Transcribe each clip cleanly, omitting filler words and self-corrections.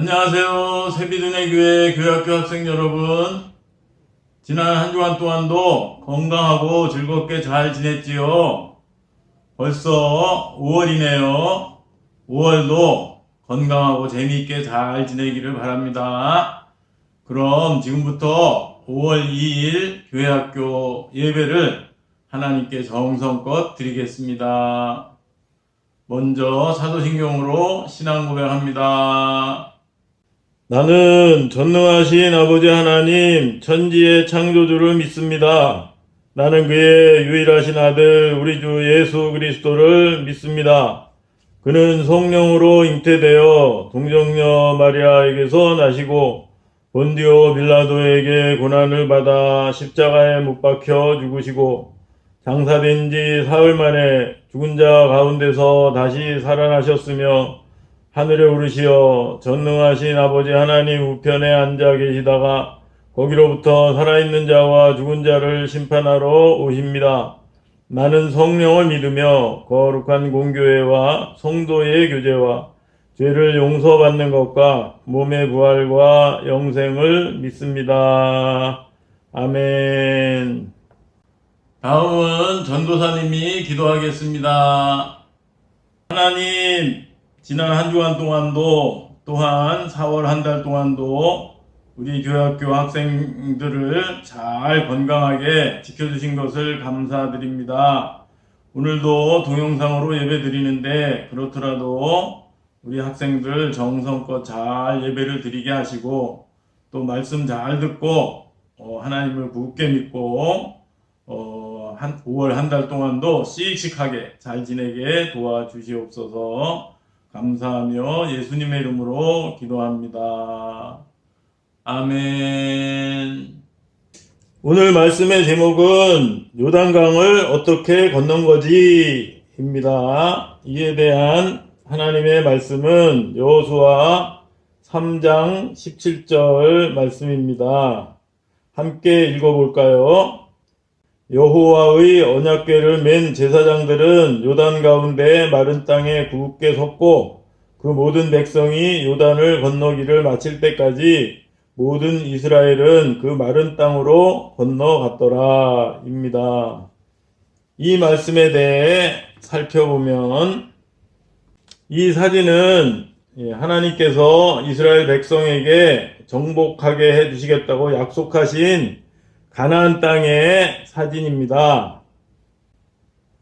안녕하세요. 새비둔의 교회 교회학교 학생 여러분. 지난 한 주간 동안도 건강하고 즐겁게 잘 지냈지요? 벌써 5월이네요. 5월도 건강하고 재미있게 잘 지내기를 바랍니다. 그럼 지금부터 5월 2일 교회학교 예배를 하나님께 정성껏 드리겠습니다. 먼저 사도신경으로 신앙 고백합니다. 나는 전능하신 아버지 하나님 천지의 창조주를 믿습니다. 나는 그의 유일하신 아들 우리 주 예수 그리스도를 믿습니다. 그는 성령으로 잉태되어 동정녀 마리아에게서 나시고 본디오 빌라도에게 고난을 받아 십자가에 못 박혀 죽으시고 장사된 지 사흘 만에 죽은 자 가운데서 다시 살아나셨으며 하늘에 오르시어 전능하신 아버지 하나님 우편에 앉아 계시다가 거기로부터 살아있는 자와 죽은 자를 심판하러 오십니다. 나는 성령을 믿으며 거룩한 공교회와 성도의 교제와 죄를 용서받는 것과 몸의 부활과 영생을 믿습니다. 아멘. 다음은 전도사님이 기도하겠습니다. 하나님, 지난 한 주간 동안도 또한 4월 한 달 동안도 우리 교회학교 학생들을 잘 건강하게 지켜주신 것을 감사드립니다. 오늘도 동영상으로 예배 드리는데 그렇더라도 우리 학생들 정성껏 잘 예배를 드리게 하시고 또 말씀 잘 듣고 하나님을 굳게 믿고 5월 한 달 동안도 씩씩하게 잘 지내게 도와주시옵소서. 감사하며 예수님의 이름으로 기도합니다. 아멘. 오늘 말씀의 제목은 요단강을 어떻게 건넌 거지 입니다. 이에 대한 하나님의 말씀은 여호수아 3장 17절 말씀입니다. 함께 읽어볼까요? 여호와의 언약궤를 맨 제사장들은 요단 가운데 마른 땅에 굳게 섰고 그 모든 백성이 요단을 건너기를 마칠 때까지 모든 이스라엘은 그 마른 땅으로 건너갔더라 입니다. 이 말씀에 대해 살펴보면 이 사진은 하나님께서 이스라엘 백성에게 정복하게 해주시겠다고 약속하신 가나안 땅의 사진입니다.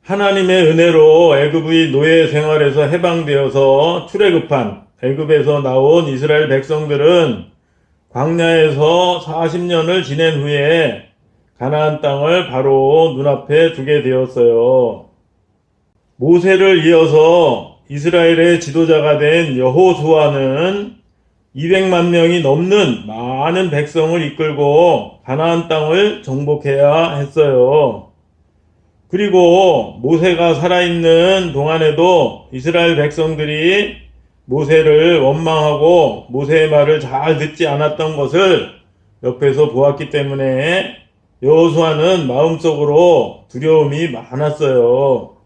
하나님의 은혜로 애굽의 노예 생활에서 해방되어서 출애굽한 애굽에서 나온 이스라엘 백성들은 광야에서 40년을 지낸 후에 가나안 땅을 바로 눈앞에 두게 되었어요. 모세를 이어서 이스라엘의 지도자가 된 여호수아는 200만 명이 넘는 많은 백성을 이끌고 가나안 땅을 정복해야 했어요. 그리고 모세가 살아있는 동안에도 이스라엘 백성들이 모세를 원망하고 모세의 말을 잘 듣지 않았던 것을 옆에서 보았기 때문에 여호수아는 마음속으로 두려움이 많았어요.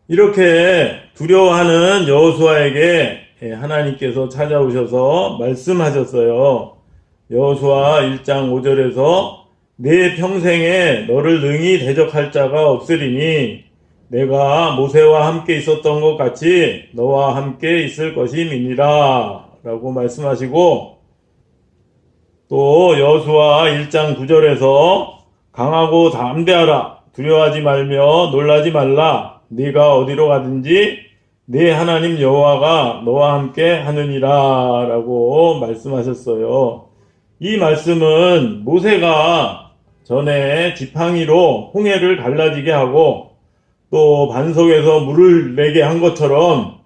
이렇게 두려워하는 여호수아에게 하나님께서 찾아오셔서 말씀하셨어요. 여호수아 1장 5절에서 내 평생에 너를 능히 대적할 자가 없으리니 내가 모세와 함께 있었던 것 같이 너와 함께 있을 것임이니라 라고 말씀하시고 또 여호수아 1장 9절에서 강하고 담대하라 두려워하지 말며 놀라지 말라 네가 어디로 가든지 네 하나님 여호와가 너와 함께 하느니라 라고 말씀하셨어요. 이 말씀은 모세가 전에 지팡이로 홍해를 갈라지게 하고 또 반석에서 물을 내게 한 것처럼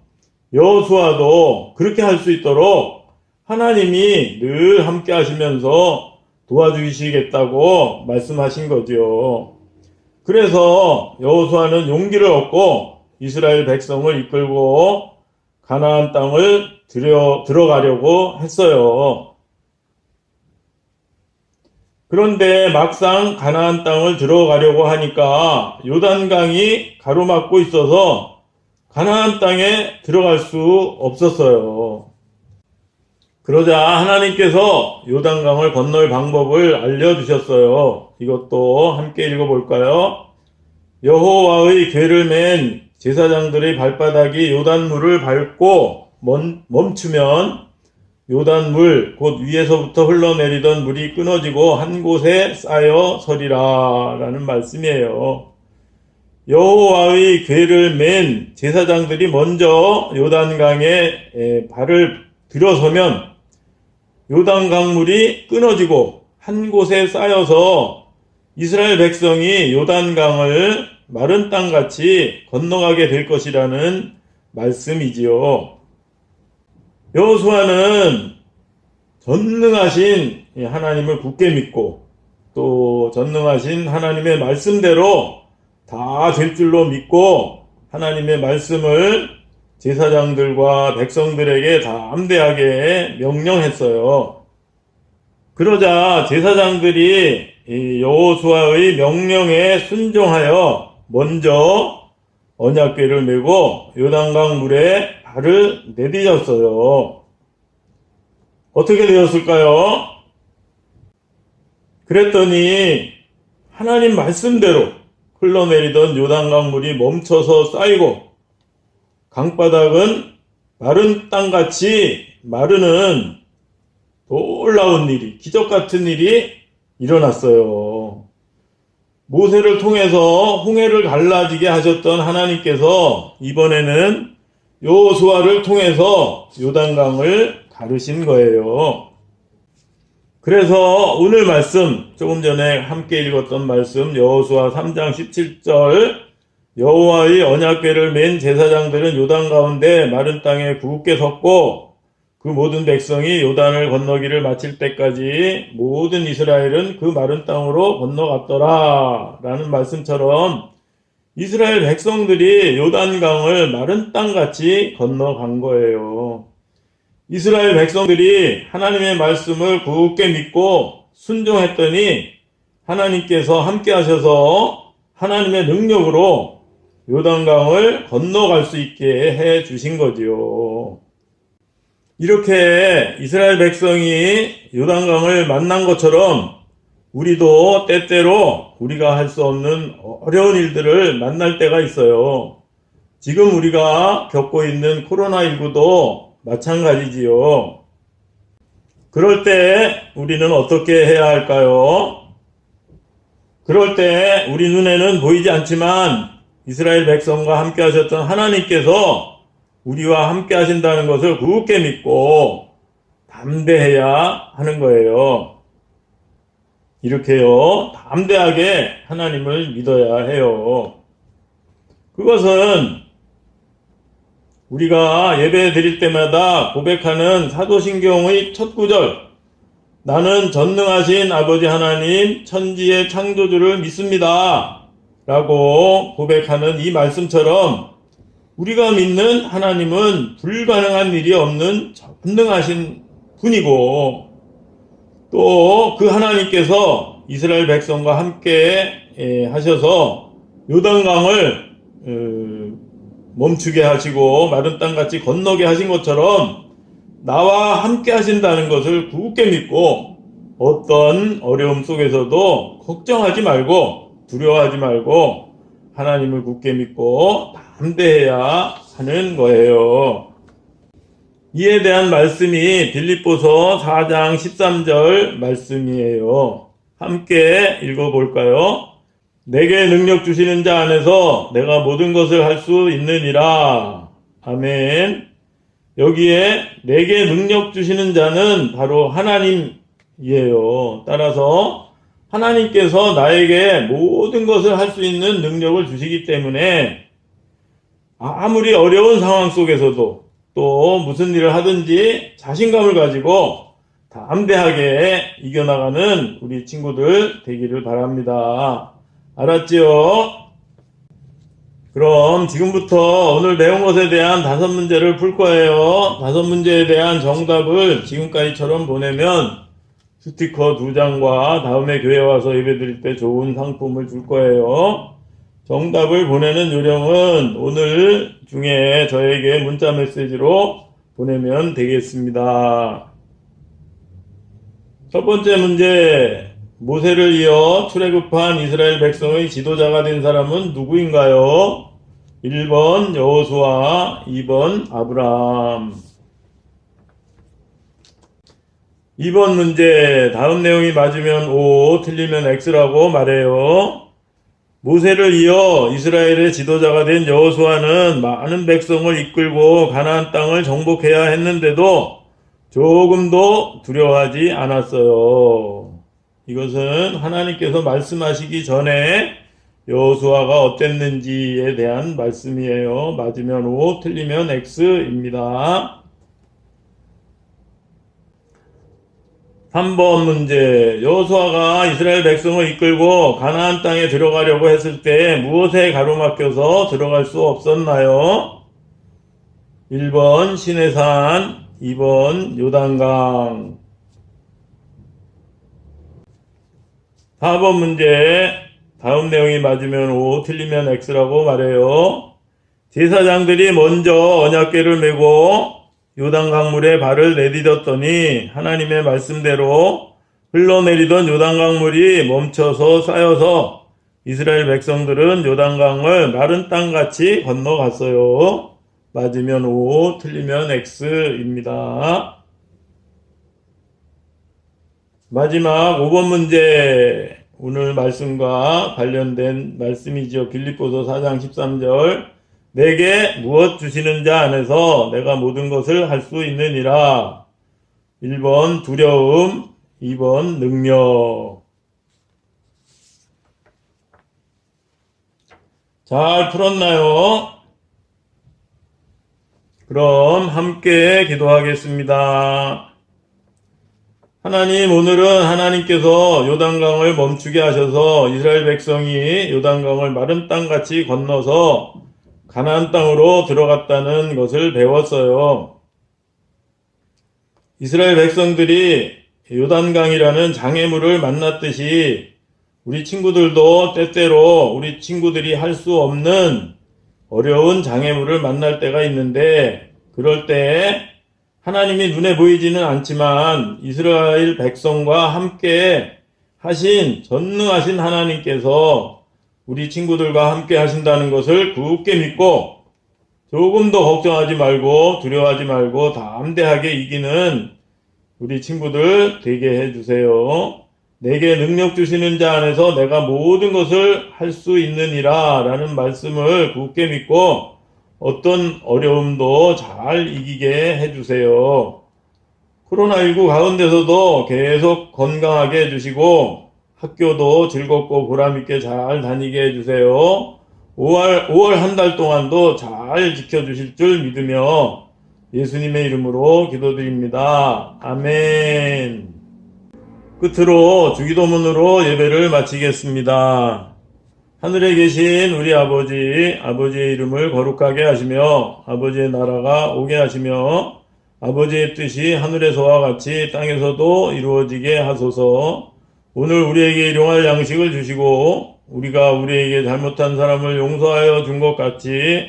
여호수아도 그렇게 할 수 있도록 하나님이 늘 함께 하시면서 도와주시겠다고 말씀하신 거죠. 그래서 여호수아는 용기를 얻고 이스라엘 백성을 이끌고 가나안 땅을 들어가려고 했어요. 그런데 막상 가나안 땅을 들어가려고 하니까 요단강이 가로막고 있어서 가나안 땅에 들어갈 수 없었어요. 그러자 하나님께서 요단강을 건널 방법을 알려주셨어요. 이것도 함께 읽어볼까요? 여호와의 궤를 맨 제사장들의 발바닥이 요단물을 밟고 멈추면 요단물 곧 위에서부터 흘러내리던 물이 끊어지고 한 곳에 쌓여 서리라 라는 말씀이에요. 여호와의 궤를 맨 제사장들이 먼저 요단강에 발을 들어서면 요단강물이 끊어지고 한 곳에 쌓여서 이스라엘 백성이 요단강을 마른 땅같이 건너가게 될 것이라는 말씀이지요. 여호수아는 전능하신 하나님을 굳게 믿고 또 전능하신 하나님의 말씀대로 다 될 줄로 믿고 하나님의 말씀을 제사장들과 백성들에게 담대하게 명령했어요. 그러자 제사장들이 여호수아의 명령에 순종하여 먼저 언약궤를 메고 요단강 물에 발을 내디뎠어요. 어떻게 되었을까요? 그랬더니 하나님 말씀대로 흘러내리던 요단강 물이 멈춰서 쌓이고 강바닥은 마른 땅같이 마르는 놀라운 일이, 기적 같은 일이 일어났어요. 모세를 통해서 홍해를 갈라지게 하셨던 하나님께서 이번에는 여호수아를 통해서 요단강을 가르신 거예요. 그래서 오늘 말씀, 조금 전에 함께 읽었던 말씀 여호수아 3장 17절 여호와의 언약궤를 맨 제사장들은 요단 가운데 마른 땅에 굳게 섰고 그 모든 백성이 요단을 건너기를 마칠 때까지 모든 이스라엘은 그 마른 땅으로 건너갔더라 라는 말씀처럼 이스라엘 백성들이 요단강을 마른 땅같이 건너간 거예요. 이스라엘 백성들이 하나님의 말씀을 굳게 믿고 순종했더니 하나님께서 함께 하셔서 하나님의 능력으로 요단강을 건너갈 수 있게 해 주신 거지요. 이렇게 이스라엘 백성이 요단강을 만난 것처럼 우리도 때때로 우리가 할 수 없는 어려운 일들을 만날 때가 있어요. 지금 우리가 겪고 있는 코로나19도 마찬가지지요. 그럴 때 우리는 어떻게 해야 할까요? 그럴 때 우리 눈에는 보이지 않지만 이스라엘 백성과 함께 하셨던 하나님께서 우리와 함께 하신다는 것을 굳게 믿고 담대해야 하는 거예요. 이렇게요, 담대하게 하나님을 믿어야 해요. 그것은 우리가 예배 드릴 때마다 고백하는 사도신경의 첫 구절, 나는 전능하신 아버지 하나님 천지의 창조주를 믿습니다 라고 고백하는 이 말씀처럼 우리가 믿는 하나님은 불가능한 일이 없는 전능하신 분이고 또 그 하나님께서 이스라엘 백성과 함께 하셔서 요단강을 멈추게 하시고 마른 땅같이 건너게 하신 것처럼 나와 함께 하신다는 것을 굳게 믿고 어떤 어려움 속에서도 걱정하지 말고 두려워하지 말고 하나님을 굳게 믿고 담대해야 하는 거예요. 이에 대한 말씀이 빌립보서 4장 13절 말씀이에요. 함께 읽어볼까요? 내게 능력 주시는 자 안에서 내가 모든 것을 할 수 있느니라. 아멘. 여기에 내게 능력 주시는 자는 바로 하나님이에요. 따라서 하나님께서 나에게 모든 것을 할 수 있는 능력을 주시기 때문에 아무리 어려운 상황 속에서도 또 무슨 일을 하든지 자신감을 가지고 담대하게 이겨나가는 우리 친구들 되기를 바랍니다. 알았지요? 그럼 지금부터 오늘 배운 것에 대한 5문제를 풀 거예요. 5문제에 대한 정답을 지금까지처럼 보내면 스티커 2장과 다음에 교회 와서 예배 드릴 때 좋은 상품을 줄 거예요. 정답을 보내는 요령은 오늘 중에 저에게 문자 메시지로 보내면 되겠습니다. 첫 번째 문제, 모세를 이어 출애굽한 이스라엘 백성의 지도자가 된 사람은 누구인가요? 1번 여호수아, 2번 아브람. 2번 문제, 다음 내용이 맞으면 O, 틀리면 X라고 말해요. 모세를 이어 이스라엘의 지도자가 된 여호수아는 많은 백성을 이끌고 가나안 땅을 정복해야 했는데도 조금도 두려워하지 않았어요. 이것은 하나님께서 말씀하시기 전에 여호수아가 어땠는지에 대한 말씀이에요. 맞으면 O, 틀리면 X입니다. 3번 문제, 여호수아가 이스라엘 백성을 이끌고 가나안 땅에 들어가려고 했을 때 무엇에 가로막혀서 들어갈 수 없었나요? 1번 시내산, 2번 요단강. 4번 문제, 다음 내용이 맞으면 O, 틀리면 X라고 말해요. 제사장들이 먼저 언약궤를 메고 요단 강물에 발을 내디뎠더니 하나님의 말씀대로 흘러내리던 요단 강물이 멈춰서 쌓여서 이스라엘 백성들은 요단 강을 마른 땅같이 건너갔어요. 맞으면 O, 틀리면 X입니다. 마지막 5번 문제, 오늘 말씀과 관련된 말씀이죠. 빌립보서 4장 13절, 내게 무엇 주시는 자 안에서 내가 모든 것을 할 수 있느니라. 1번 두려움, 2번 능력. 잘 풀었나요? 그럼 함께 기도하겠습니다. 하나님, 오늘은 하나님께서 요단강을 멈추게 하셔서 이스라엘 백성이 요단강을 마른 땅같이 건너서 가나안 땅으로 들어갔다는 것을 배웠어요. 이스라엘 백성들이 요단강이라는 장애물을 만났듯이 우리 친구들도 때때로 우리 친구들이 할 수 없는 어려운 장애물을 만날 때가 있는데, 그럴 때 하나님이 눈에 보이지는 않지만 이스라엘 백성과 함께 하신 전능하신 하나님께서 우리 친구들과 함께 하신다는 것을 굳게 믿고 조금도 걱정하지 말고 두려워하지 말고 담대하게 이기는 우리 친구들 되게 해주세요. 내게 능력 주시는 자 안에서 내가 모든 것을 할 수 있느니라 라는 말씀을 굳게 믿고 어떤 어려움도 잘 이기게 해주세요. 코로나19 가운데서도 계속 건강하게 해주시고 학교도 즐겁고 보람있게 잘 다니게 해주세요. 5월 한 달 동안도 잘 지켜주실 줄 믿으며 예수님의 이름으로 기도드립니다. 아멘. 끝으로 주기도문으로 예배를 마치겠습니다. 하늘에 계신 우리 아버지, 아버지의 이름을 거룩하게 하시며 아버지의 나라가 오게 하시며 아버지의 뜻이 하늘에서와 같이 땅에서도 이루어지게 하소서. 오늘 우리에게 일용할 양식을 주시고 우리가 우리에게 잘못한 사람을 용서하여 준 것 같이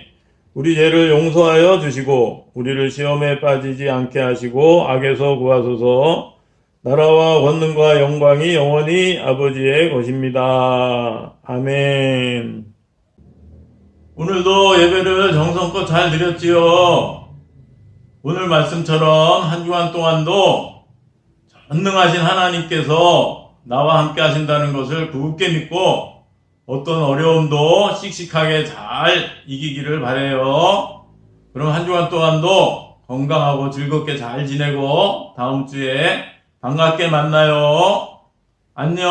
우리 죄를 용서하여 주시고 우리를 시험에 빠지지 않게 하시고 악에서 구하소서. 나라와 권능과 영광이 영원히 아버지의 것입니다. 아멘. 오늘도 예배를 정성껏 잘 드렸지요. 오늘 말씀처럼 한 주간 동안도 전능하신 하나님께서 나와 함께 하신다는 것을 굳게 믿고 어떤 어려움도 씩씩하게 잘 이기기를 바라요. 그럼 한 주간 동안도 건강하고 즐겁게 잘 지내고 다음 주에 반갑게 만나요. 안녕.